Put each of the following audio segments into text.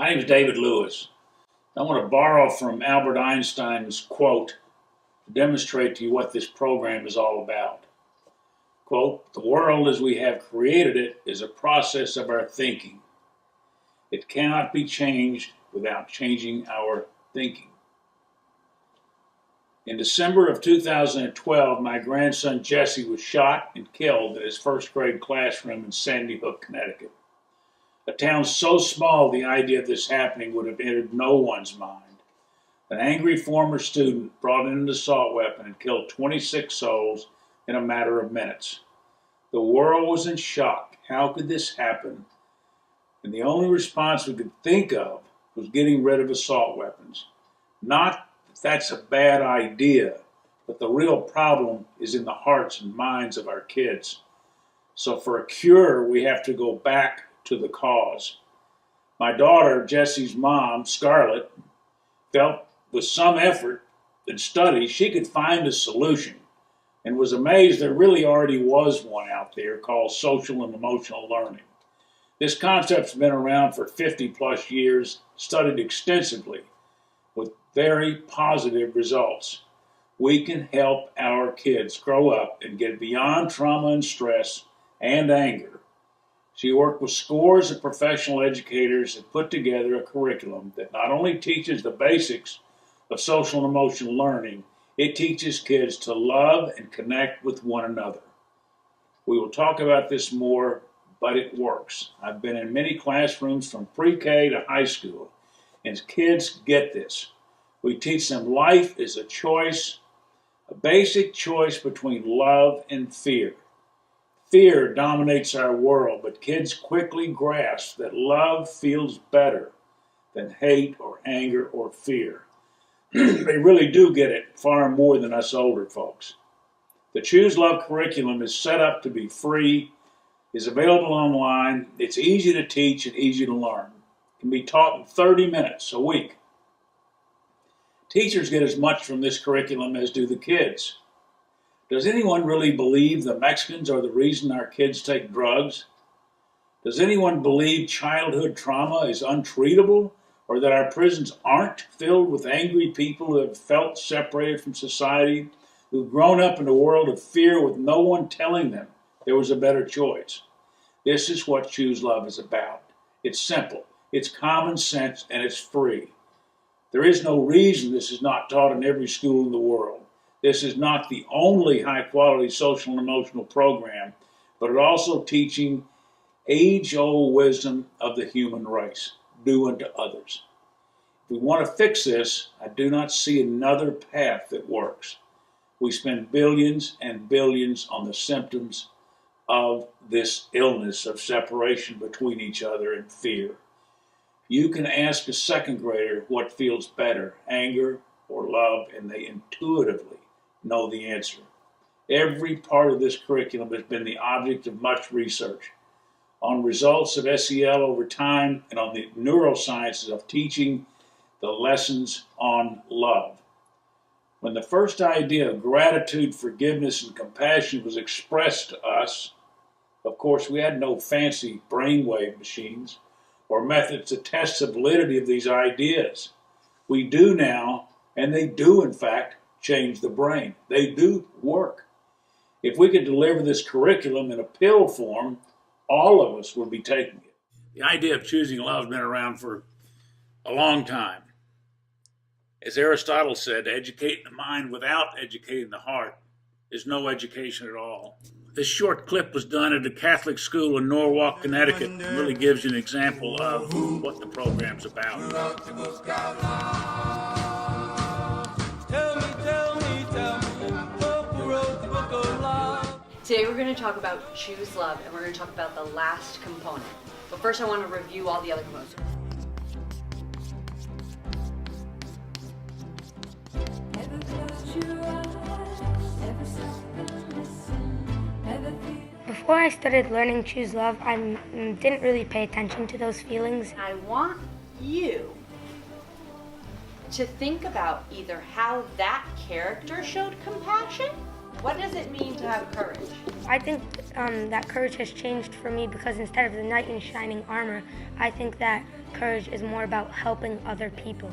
My name is David Lewis. I want to borrow from Albert Einstein's quote to demonstrate to you what this program is all about. Quote, "The world as we have created it is a process of our thinking. It cannot be changed without changing our thinking." In December of 2012, my grandson Jesse was shot and killed in his first grade classroom in Sandy Hook, Connecticut. A town so small the idea of this happening would have entered no one's mind. An angry former student brought in an assault weapon and killed 26 souls in a matter of minutes. The world was in shock. How could this happen? And the only response we could think of was getting rid of assault weapons. Not that that's a bad idea, but the real problem is in the hearts and minds of our kids. So for a cure, we have to go back to the cause. My daughter, Jesse's mom, Scarlett, felt with some effort and study she could find a solution and was amazed there really already was one out there called social and emotional learning. This concept's been around for 50 plus years, studied extensively with very positive results. We can help our kids grow up and get beyond trauma and stress and anger. She worked with scores of professional educators and put together a curriculum that not only teaches the basics of social and emotional learning, it teaches kids to love and connect with one another. We will talk about this more, but it works. I've been in many classrooms from pre-K to high school, and kids get this. We teach them life is a choice, a basic choice between love and fear. Fear dominates our world, but kids quickly grasp that love feels better than hate or anger or fear. They really do get it far more than us older folks. The ChooSELove curriculum is set up to be free, is available online, it's easy to teach and easy to learn. It can be taught in 30 minutes a week. Teachers get as much from this curriculum as do the kids. Does anyone really believe the Mexicans are the reason our kids take drugs? Does anyone believe childhood trauma is untreatable, or that our prisons aren't filled with angry people who have felt separated from society, who've grown up in a world of fear with no one telling them there was a better choice? This is what ChooSELove is about. It's simple, it's common sense, and it's free. There is no reason this is not taught in every school in the world. This is not the only high-quality social and emotional program, but it also teaching age-old wisdom of the human race. Do unto others. If we want to fix this, I do not see another path that works. We spend billions and billions on the symptoms of this illness of separation between each other and fear. You can ask a second grader what feels better, anger or love, and they intuitively know the answer. Every part of this curriculum has been the object of much research on results of SEL over time and on the neurosciences of teaching the lessons on love. When the first idea of gratitude, forgiveness, and compassion was expressed to us, of course, we had no fancy brainwave machines or methods to test the validity of these ideas. We do now, and they do, in fact, change the brain. They do work. If we could deliver this curriculum in a pill form, all of us would be taking it. The idea of choosing love has been around for a long time. As Aristotle said, educating the mind without educating the heart is no education at all. This short clip was done at a Catholic school in Norwalk, Connecticut, and really gives you an example of what the program's about. Today we're going to talk about ChooSELove, and we're going to talk about the last component. But first I want to review all the other components. Before I started learning ChooSELove, I didn't really pay attention to those feelings. I want you to think about either how that character showed compassion What does it mean to have courage? I think that courage has changed for me because instead of the knight in shining armor, I think that courage is more about helping other people,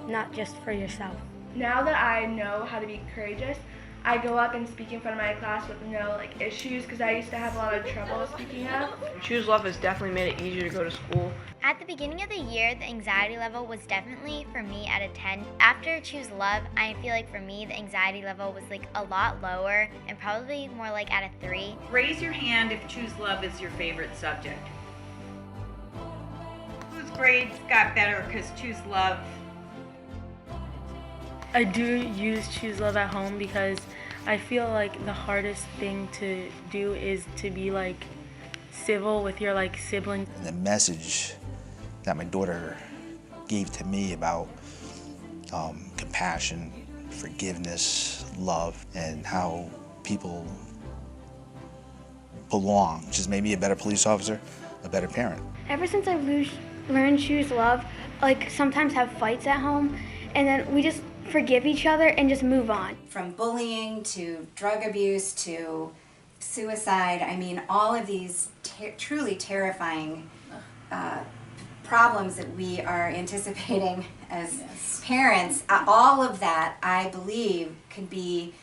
not just for yourself. Now that I know how to be courageous, I go up and speak in front of my class with no issues because I used to have a lot of trouble speaking up. ChooSELove has definitely made it easier to go to school. At the beginning of the year, the anxiety level was definitely, for me, at a 10. After ChooSELove, I feel like for me, the anxiety level was a lot lower and probably more at a 3. Raise your hand if ChooSELove is your favorite subject. Whose grades got better because ChooSELove? I do use ChooSELove at home because I feel like the hardest thing to do is to be civil with your siblings. And the message that my daughter gave to me about compassion, forgiveness, love, and how people belong just made me a better police officer, a better parent. Ever since I've learned ChooSELove, sometimes have fights at home, and then we just forgive each other and just move on. From bullying to drug abuse to suicide, I mean, all of these truly terrifying problems that we are anticipating as parents, all of that, I believe, could be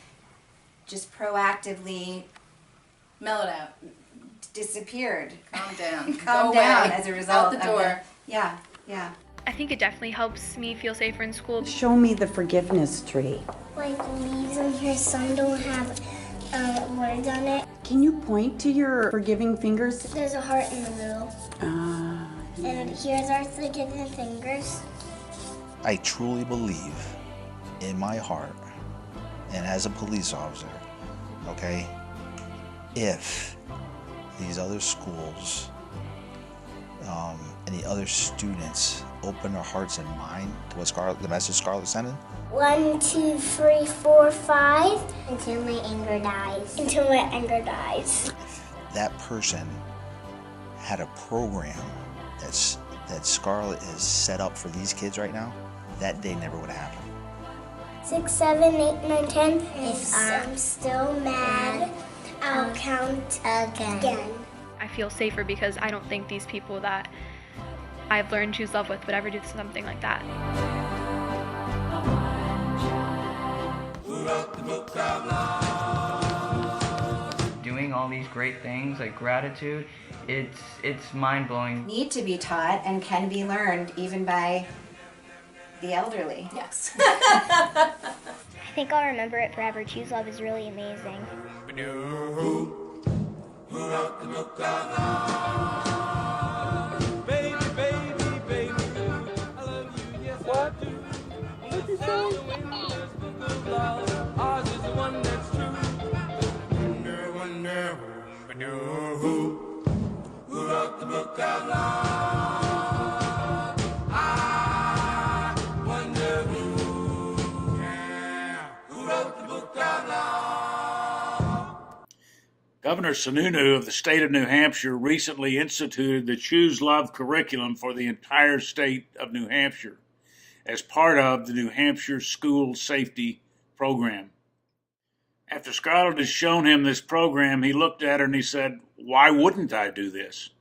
just proactively mellowed out, disappeared, calm down, calm down as a result out the door. Yeah. I think it definitely helps me feel safer in school. Show me the forgiveness tree. Leaves on here, some don't have words on it. Can you point to your forgiving fingers? There's a heart in the middle. And here's our forgiving fingers. I truly believe in my heart, and as a police officer, okay, if these other schools and the other students open their hearts and mind to what the message Scarlett's sending. 1, 2, 3, 4, 5. Until my anger dies. Until my anger dies. If that person had a program that Scarlett is set up for these kids right now, that day never would have happened. 6, 7, 8, 9, 10. If I'm still mad, I'll count again. I feel safer because I don't think these people that I've learned ChooSELove with would ever do something like that. Doing all these great things like gratitude, it's mind-blowing. Need to be taught and can be learned even by the elderly. Yes. I think I'll remember it forever. ChooSELove is really amazing. Governor Sununu of the state of New Hampshire recently instituted the ChooSELove curriculum for the entire state of New Hampshire as part of the New Hampshire School Safety Program. After Scarlett had shown him this program, he looked at her and he said, "Why wouldn't I do this?"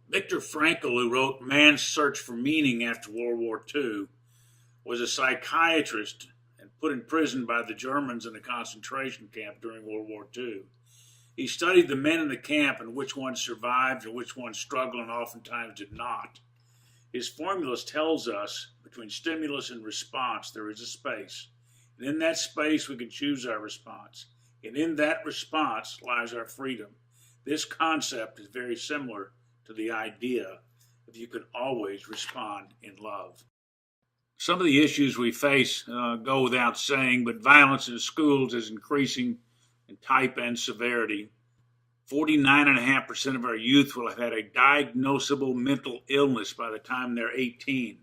Viktor Frankl, who wrote Man's Search for Meaning after World War II, was a psychiatrist and put in prison by the Germans in a concentration camp during World War II. He studied the men in the camp and which ones survived and which ones struggled and oftentimes did not. His formula tells us between stimulus and response there is a space. And in that space we can choose our response. And in that response lies our freedom. This concept is very similar to the idea that you can always respond in love. Some of the issues we face go without saying, but violence in schools is increasing in type and severity. 49.5% of our youth will have had a diagnosable mental illness by the time they're 18,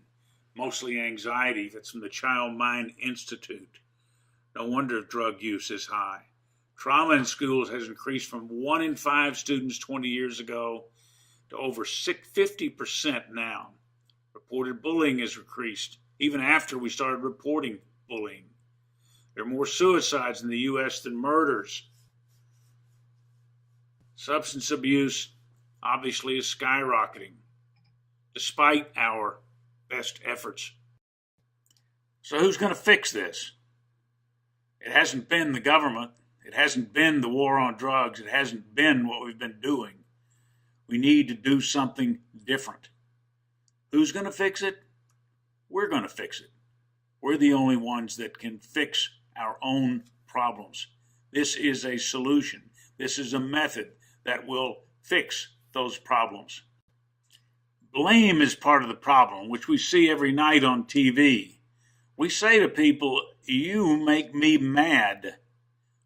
mostly anxiety. That's from the Child Mind Institute. No wonder drug use is high. Trauma in schools has increased from 1 in 5 students 20 years ago to over 50% now. Reported bullying has increased even after we started reporting bullying. There are more suicides in the U.S. than murders. Substance abuse obviously is skyrocketing, despite our best efforts. So who's going to fix this? It hasn't been the government. It hasn't been the war on drugs. It hasn't been what we've been doing. We need to do something different. Who's going to fix it? We're going to fix it. We're the only ones that can fix our own problems. This is a solution. This is a method that will fix those problems. Blame is part of the problem, which we see every night on TV. We say to people, "You make me mad."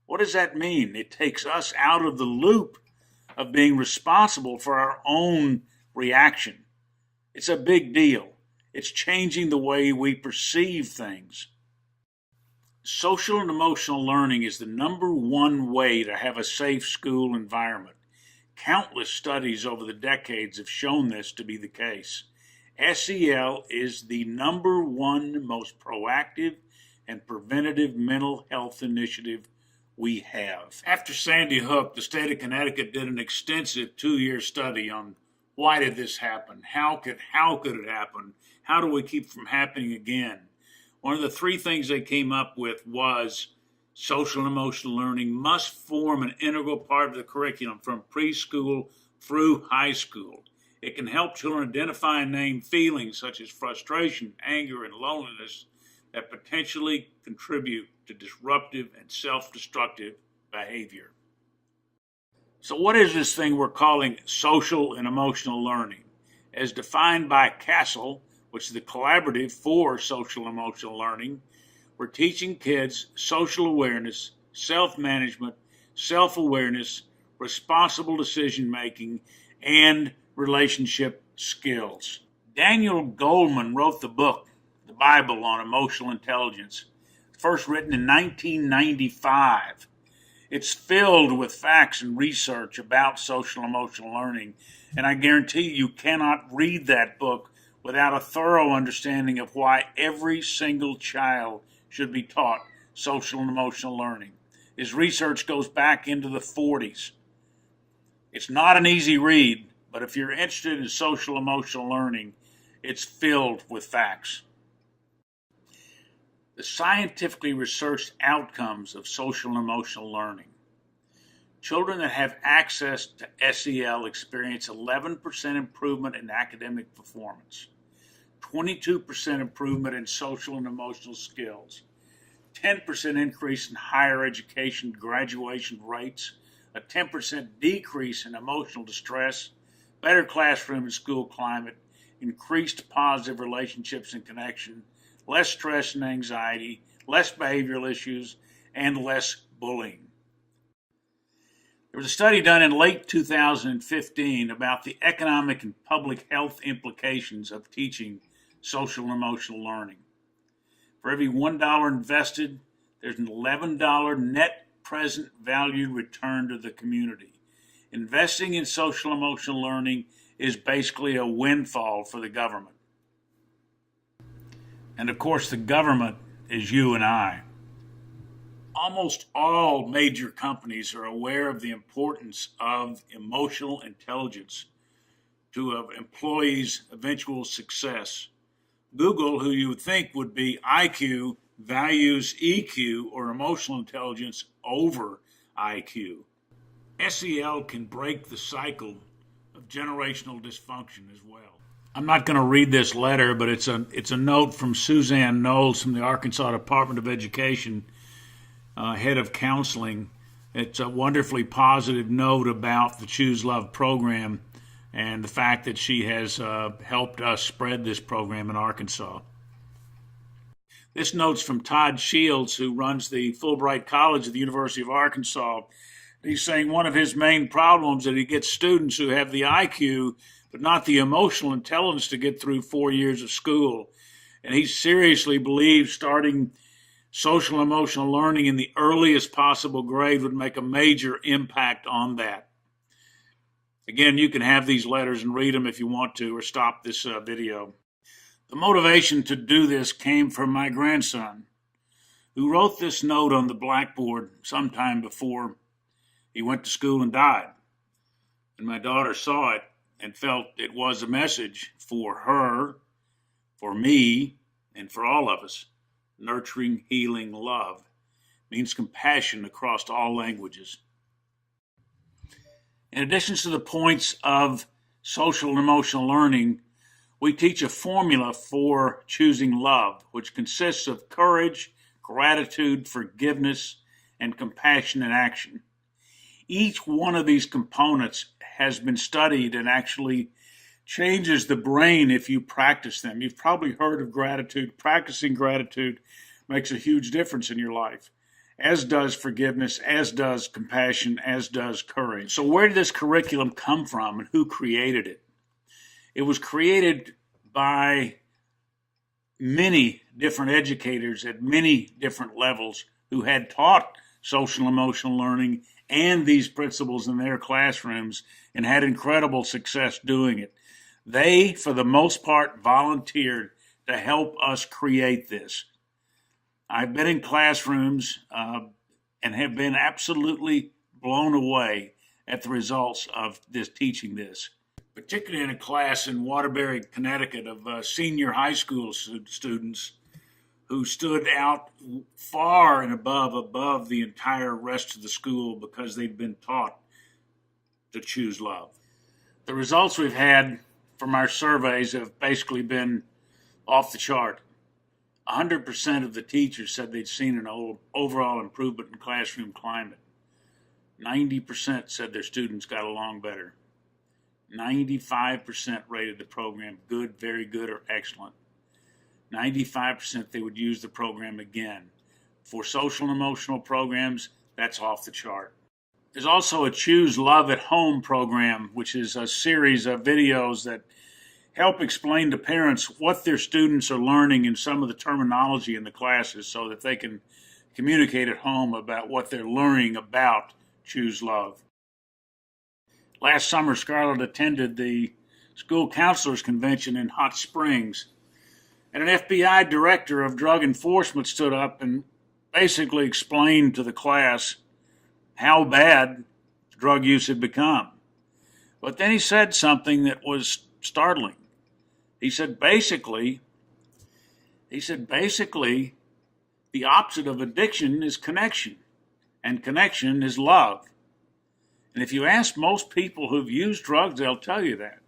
What does that mean? It takes us out of the loop of being responsible for our own reaction. It's a big deal. It's changing the way we perceive things. Social and emotional learning is the number one way to have a safe school environment. Countless studies over the decades have shown this to be the case. SEL is the number one most proactive and preventative mental health initiative we have. After Sandy Hook, the state of Connecticut did an extensive 2-year study on why did this happen? How could it happen? How do we keep it from happening again? One of the 3 things they came up with was social and emotional learning must form an integral part of the curriculum from preschool through high school. It can help children identify and name feelings such as frustration, anger, and loneliness that potentially contribute to disruptive and self-destructive behavior. So what is this thing we're calling social and emotional learning? As defined by CASEL, which is the Collaborative for Social and Emotional Learning, we're teaching kids social awareness, self-management, self-awareness, responsible decision-making, and relationship skills. Daniel Goleman wrote the book, The Bible on Emotional Intelligence, first written in 1995. It's filled with facts and research about social and emotional learning, and I guarantee you cannot read that book without a thorough understanding of why every single child should be taught social and emotional learning. His research goes back into the 40s. It's not an easy read, but if you're interested in social emotional learning, it's filled with facts. The scientifically researched outcomes of social and emotional learning. Children that have access to SEL experience 11% improvement in academic performance, 22% improvement in social and emotional skills, 10% increase in higher education graduation rates, a 10% decrease in emotional distress, better classroom and school climate, increased positive relationships and connection, less stress and anxiety, less behavioral issues, and less bullying. There was a study done in late 2015 about the economic and public health implications of teaching social and emotional learning. For every $1 invested, there's an $11 net present value return to the community. Investing in social and emotional learning is basically a windfall for the government. And of course, the government is you and I. Almost all major companies are aware of the importance of emotional intelligence to an employee's eventual success. Google, who you would think would be IQ, values EQ or emotional intelligence over IQ. SEL can break the cycle of generational dysfunction as well. I'm not going to read this letter, but it's a note from Suzanne Knowles from the Arkansas Department of Education, head of counseling. It's a wonderfully positive note about the ChooSELove program and the fact that she has helped us spread this program in Arkansas. This note's from Todd Shields, who runs the Fulbright College at the University of Arkansas. He's saying one of his main problems is that he gets students who have the IQ but not the emotional intelligence to get through 4 years of school. And he seriously believes starting social and emotional learning in the earliest possible grade would make a major impact on that. Again, you can have these letters and read them if you want to, or stop this video. The motivation to do this came from my grandson, who wrote this note on the blackboard sometime before he went to school and died. And my daughter saw it and felt it was a message for her, for me, and for all of us. Nurturing, healing, love means compassion across all languages. In addition to the points of social and emotional learning, we teach a formula for choosing love, which consists of courage, gratitude, forgiveness, and compassion in action. Each one of these components has been studied and actually changes the brain if you practice them. You've probably heard of gratitude. Practicing gratitude makes a huge difference in your life, as does forgiveness, as does compassion, as does courage. So where did this curriculum come from and who created it? It was created by many different educators at many different levels who had taught social and emotional learning and these principles in their classrooms and had incredible success doing it. They, for the most part, volunteered to help us create this. I've been in classrooms and have been absolutely blown away at the results of this teaching this. Particularly in a class in Waterbury, Connecticut, of senior high school students who stood out far and above the entire rest of the school because they'd been taught to choose love. The results we've had from our surveys have basically been off the chart. 100% of the teachers said they'd seen an overall improvement in classroom climate. 90% said their students got along better. 95% rated the program good, very good, or excellent. 95% they would use the program again. For social and emotional programs, that's off the chart. There's also a Choose Love at Home program, which is a series of videos that help explain to parents what their students are learning and some of the terminology in the classes so that they can communicate at home about what they're learning about Choose Love. Last summer, Scarlett attended the school counselors convention in Hot Springs, and an FBI director of drug enforcement stood up and basically explained to the class how bad drug use had become. But then he said something that was startling. He said basically, the opposite of addiction is connection, and connection is love. And if you ask most people who've used drugs, they'll tell you that.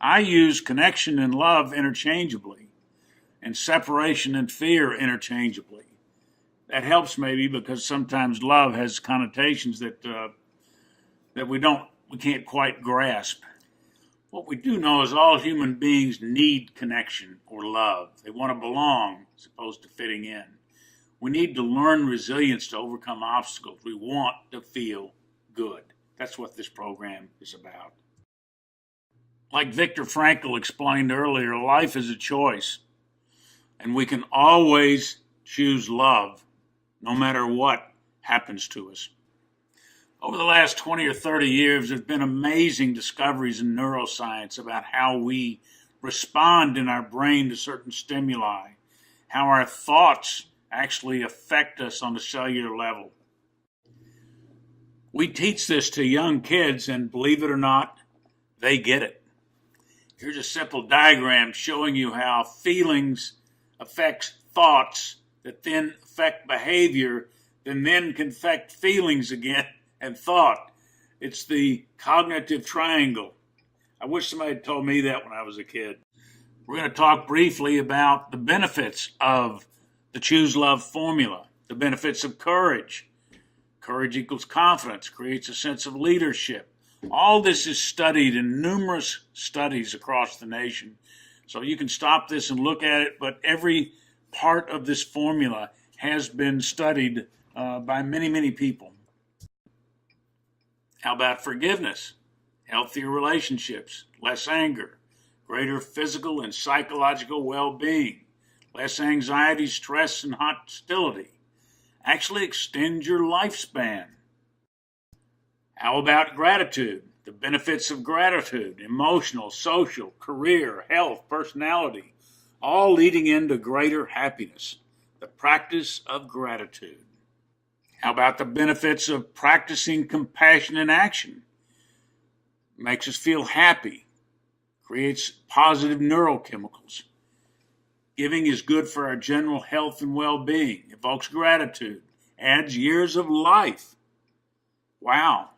I use connection and love interchangeably, and separation and fear interchangeably. That helps maybe because sometimes love has connotations that we can't quite grasp. What we do know is all human beings need connection or love. They want to belong as opposed to fitting in. We need to learn resilience to overcome obstacles. We want to feel good. That's what this program is about. Like Viktor Frankl explained earlier, life is a choice, and we can always choose love no matter what happens to us. Over the last 20 or 30 years, there's been amazing discoveries in neuroscience about how we respond in our brain to certain stimuli, how our thoughts actually affect us on a cellular level. We teach this to young kids, and believe it or not, they get it. Here's a simple diagram showing you how feelings affect thoughts that then affect behavior, that then can affect feelings again and thought. It's the cognitive triangle. I wish somebody had told me that when I was a kid. We're going to talk briefly about the benefits of the Choose Love formula, the benefits of courage. Courage equals confidence, creates a sense of leadership. All this is studied in numerous studies across the nation. So you can stop this and look at it, but every part of this formula has been studied by many, many people. How about forgiveness? Healthier relationships, less anger, greater physical and psychological well-being, less anxiety, stress, and hostility. Actually extend your lifespan. How about gratitude? The benefits of gratitude, emotional, social, career, health, personality, all leading into greater happiness. The practice of gratitude. How about the benefits of practicing compassion in action? makes us feel happy, creates positive neurochemicals. Giving is good for our general health and well-being, evokes gratitude, adds years of life. Wow.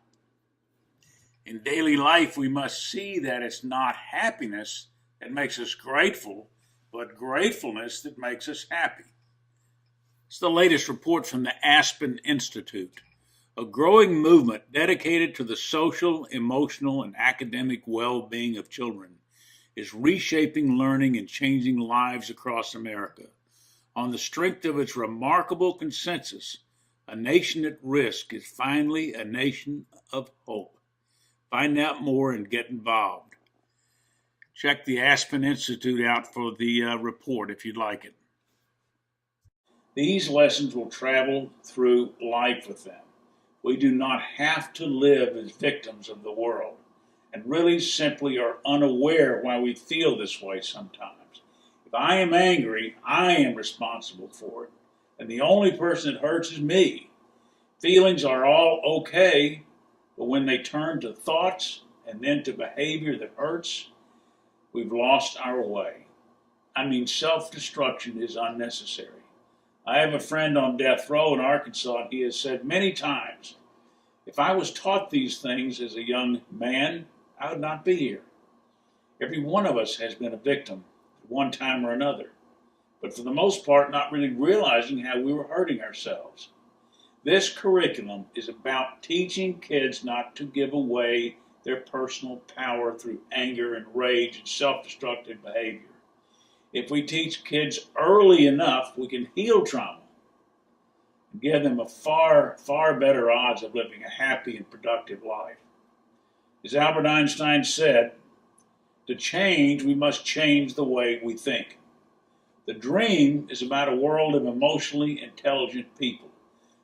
In daily life, we must see that it's not happiness that makes us grateful, but gratefulness that makes us happy. It's the latest report from the Aspen Institute, a growing movement dedicated to the social, emotional, and academic well-being of children is reshaping learning and changing lives across America. On the strength of its remarkable consensus, a nation at risk is finally a nation of hope. Find out more and get involved. Check the Aspen Institute out for the report if you'd like it. These lessons will travel through life with them. We do not have to live as victims of the world, and really simply are unaware why we feel this way sometimes. If I am angry, I am responsible for it, and the only person it hurts is me. Feelings are all okay, but when they turn to thoughts and then to behavior that hurts, we've lost our way. I mean, self-destruction is unnecessary. I have a friend on death row in Arkansas, and he has said many times, if I was taught these things as a young man, I would not be here. Every one of us has been a victim at one time or another, but for the most part, not really realizing how we were hurting ourselves. This curriculum is about teaching kids not to give away their personal power through anger and rage and self-destructive behavior. If we teach kids early enough, we can heal trauma and give them a far, far better odds of living a happy and productive life. As Albert Einstein said, to change, we must change the way we think. The dream is about a world of emotionally intelligent people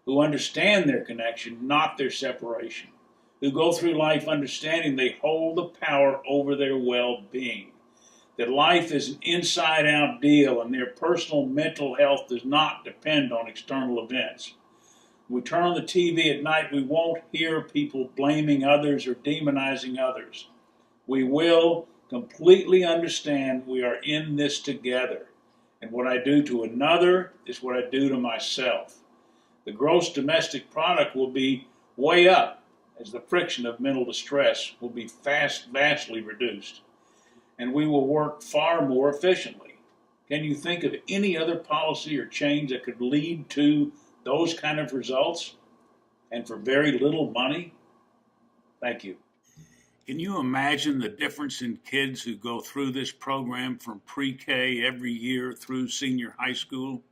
who understand their connection, not their separation, who go through life understanding they hold the power over their well-being, that life is an inside-out deal and their personal mental health does not depend on external events. When we turn on the TV at night, we won't hear people blaming others or demonizing others. We will completely understand we are in this together, and what I do to another is what I do to myself. The gross domestic product will be way up as the friction of mental distress will be vastly reduced, and we will work far more efficiently. Can you think of any other policy or change that could lead to those kind of results and for very little money? Thank you. Can you imagine the difference in kids who go through this program from pre-K every year through senior high school?